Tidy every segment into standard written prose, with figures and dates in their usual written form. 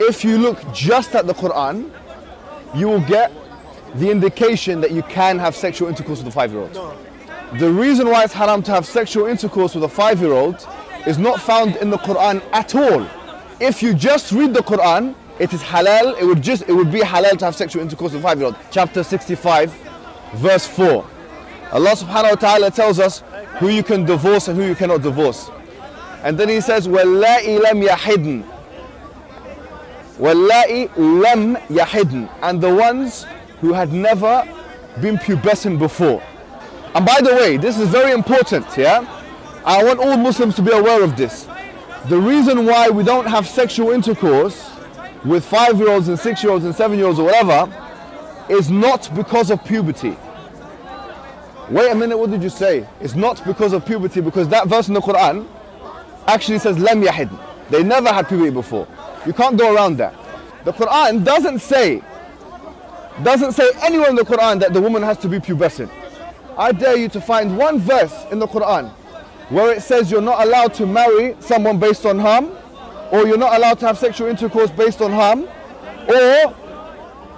if you look just at the Quran, you will get the indication that you can have sexual intercourse with a 5-year-old. The reason why it's haram to have sexual intercourse with a 5-year-old is not found in the Quran at all. If you just read the Quran, it is halal, it would be halal to have sexual intercourse with a 5-year-old. Chapter 65, verse 4. Allah subhanahu wa ta'ala tells us who you can divorce and who you cannot divorce. And then he says, وَاللَّائِ لَمْ يَحِدْنَ وَاللَّائِ لَمْ يَحِدْنَ, and the ones who had never been pubescent before. And by the way, this is very important, yeah? I want all Muslims to be aware of this. The reason why we don't have sexual intercourse with 5-year-olds and 6-year-olds and 7-year-olds or whatever is not because of puberty. Wait a minute, what did you say? It's not because of puberty, because that verse in the Quran actually says lam yahid. They never had puberty before. You can't go around that. The Quran doesn't say anywhere in the Quran that the woman has to be pubescent. I dare you to find one verse in the Quran where it says you're not allowed to marry someone based on harm, or you're not allowed to have sexual intercourse based on harm, or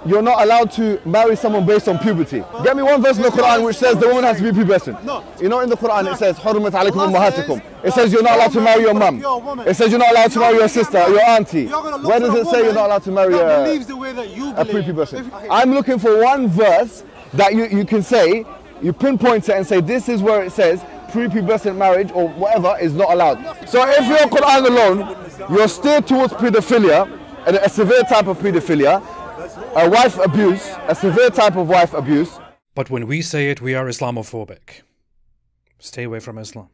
you're not allowed to marry someone based on puberty. Get me one verse in the Quran which says the woman has to be pubescent. No. You know, in the Quran it says حُرِّمَتْ عَلَيْكُمْ أُمَّهَاتُكُم. It says you're not allowed to marry your mum. It says you're not allowed to marry your sister or your auntie. Where does it say you're not allowed to marry a prepubescent? I'm looking for one verse that you can say, you pinpoint it and say this is where it says prepubescent marriage or whatever is not allowed. So if you're Quran alone, you're steered towards pedophilia, and a severe type of pedophilia, a wife abuse, a severe type of wife abuse. But when we say it, we are Islamophobic. Stay away from Islam.